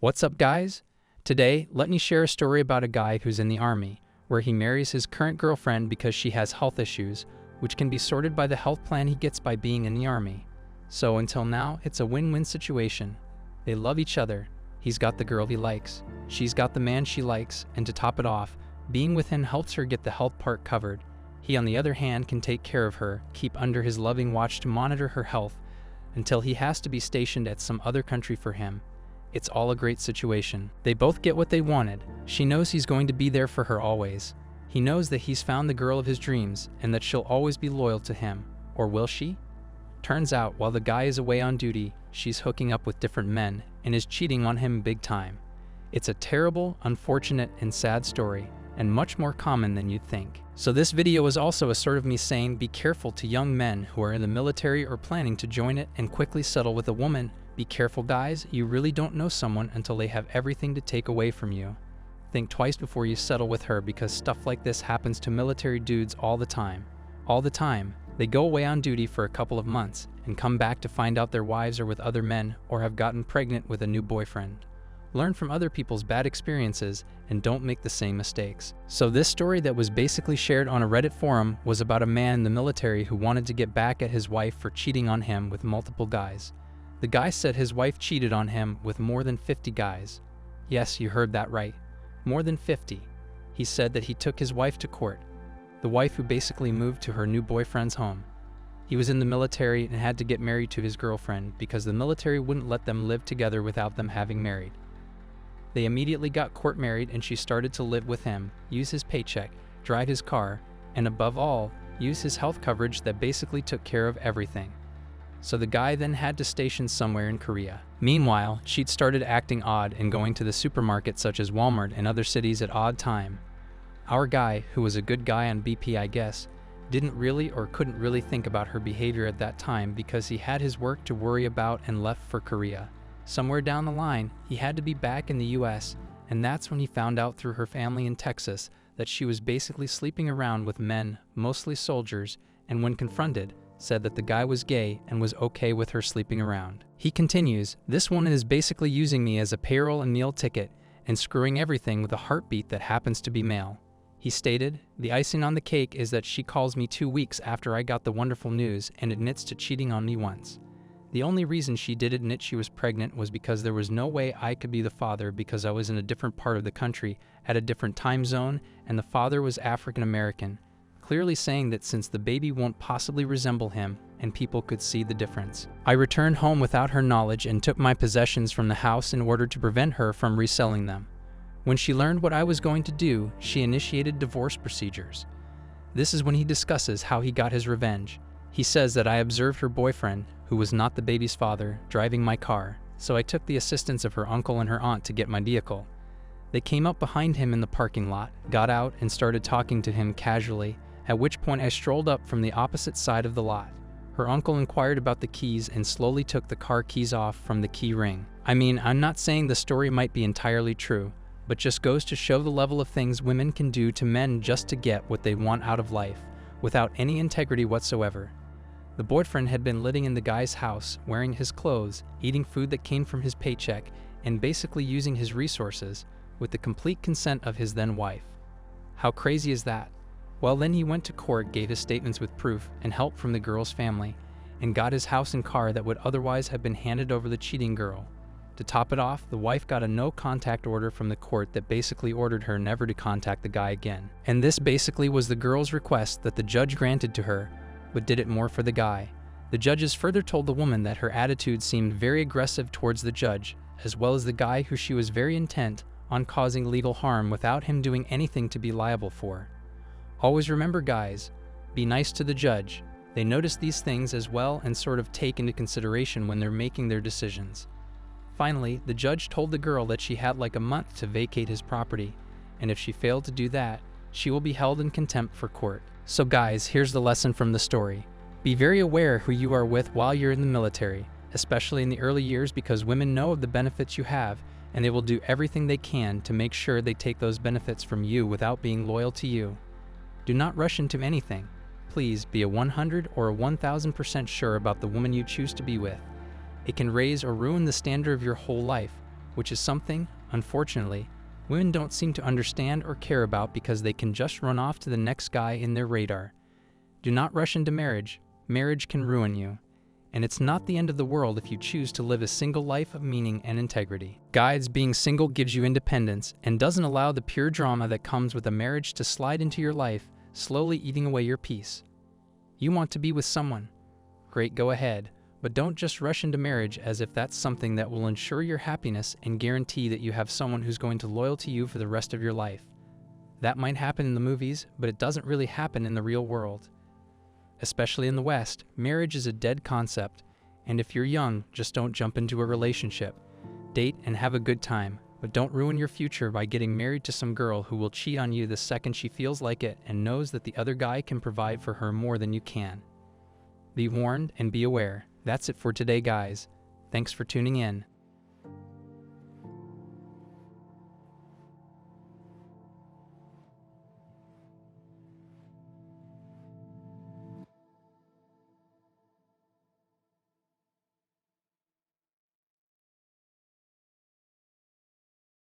What's up, guys? Today, let me share a story about a guy who's in the army, where he marries his current girlfriend because she has health issues, which can be sorted by the health plan he gets by being in the army. So until now, it's a win-win situation. They love each other. He's got the girl he likes. She's got the man she likes, and to top it off, being with him helps her get the health part covered. He, on the other hand, can take care of her, keep under his loving watch to monitor her health, until he has to be stationed at some other country for him. It's all a great situation. They both get what they wanted. She knows he's going to be there for her always. He knows that he's found the girl of his dreams and that she'll always be loyal to him. Or will she? Turns out, while the guy is away on duty, she's hooking up with different men and is cheating on him big time. It's a terrible, unfortunate, and sad story, and much more common than you'd think. So this video is also a sort of me saying be careful to young men who are in the military or planning to join it and quickly settle with a woman. Be careful, guys, you really don't know someone until they have everything to take away from you. Think twice before you settle with her, because stuff like this happens to military dudes all the time. All the time. They go away on duty for a couple of months and come back to find out their wives are with other men or have gotten pregnant with a new boyfriend. Learn from other people's bad experiences and don't make the same mistakes. So this story that was basically shared on a Reddit forum was about a man in the military who wanted to get back at his wife for cheating on him with multiple guys. The guy said his wife cheated on him with more than 50 guys. Yes, you heard that right. More than 50. He said that he took his wife to court. The wife who basically moved to her new boyfriend's home. He was in the military and had to get married to his girlfriend because the military wouldn't let them live together without them having married. They immediately got court married and she started to live with him, use his paycheck, drive his car, and above all, use his health coverage that basically took care of everything. So the guy then had to station somewhere in Korea. Meanwhile, she'd started acting odd and going to the supermarket such as Walmart and other cities at odd time. Our guy, who was a good guy on BP I guess, didn't really or couldn't really think about her behavior at that time because he had his work to worry about and left for Korea. Somewhere down the line, he had to be back in the US, and that's when he found out through her family in Texas that she was basically sleeping around with men, mostly soldiers, and when confronted, said that the guy was gay and was okay with her sleeping around. He continues, "This woman is basically using me as a payroll and meal ticket and screwing everything with a heartbeat that happens to be male." He stated, "The icing on the cake is that she calls me 2 weeks after I got the wonderful news and admits to cheating on me once. The only reason she did admit she was pregnant was because there was no way I could be the father because I was in a different part of the country at a different time zone and the father was African American. Clearly saying that since the baby won't possibly resemble him, and people could see the difference. I returned home without her knowledge and took my possessions from the house in order to prevent her from reselling them. When she learned what I was going to do, she initiated divorce procedures." This is when he discusses how he got his revenge. He says that I observed her boyfriend, who was not the baby's father, driving my car, so I took the assistance of her uncle and her aunt to get my vehicle. They came up behind him in the parking lot, got out, and started talking to him casually, at which point I strolled up from the opposite side of the lot. Her uncle inquired about the keys and slowly took the car keys off from the key ring. I mean, I'm not saying the story might be entirely true, but just goes to show the level of things women can do to men just to get what they want out of life, without any integrity whatsoever. The boyfriend had been living in the guy's house, wearing his clothes, eating food that came from his paycheck, and basically using his resources, with the complete consent of his then wife. How crazy is that? Well, then he went to court, gave his statements with proof and help from the girl's family, and got his house and car that would otherwise have been handed over the cheating girl. To top it off, the wife got a no-contact order from the court that basically ordered her never to contact the guy again. And this basically was the girl's request that the judge granted to her, but did it more for the guy. The judges further told the woman that her attitude seemed very aggressive towards the judge, as well as the guy who she was very intent on causing legal harm without him doing anything to be liable for. Always remember, guys, be nice to the judge. They notice these things as well and sort of take into consideration when they're making their decisions. Finally, the judge told the girl that she had like a month to vacate his property, and if she failed to do that, she will be held in contempt for court. So guys, here's the lesson from the story. Be very aware who you are with while you're in the military, especially in the early years, because women know of the benefits you have, and they will do everything they can to make sure they take those benefits from you without being loyal to you. Do not rush into anything. Please be a 100 or a 1000% sure about the woman you choose to be with. It can raise or ruin the standard of your whole life, which is something, unfortunately, women don't seem to understand or care about because they can just run off to the next guy in their radar. Do not rush into marriage. Marriage can ruin you. And it's not the end of the world if you choose to live a single life of meaning and integrity. Guys, being single gives you independence and doesn't allow the pure drama that comes with a marriage to slide into your life, slowly eating away your peace. You want to be with someone? Great, go ahead. But don't just rush into marriage as if that's something that will ensure your happiness and guarantee that you have someone who's going to loyal to you for the rest of your life. That might happen in the movies, but it doesn't really happen in the real world. Especially in the West, marriage is a dead concept, and if you're young, just don't jump into a relationship. Date and have a good time, but don't ruin your future by getting married to some girl who will cheat on you the second she feels like it and knows that the other guy can provide for her more than you can. Be warned and be aware. That's it for today, guys. Thanks for tuning in.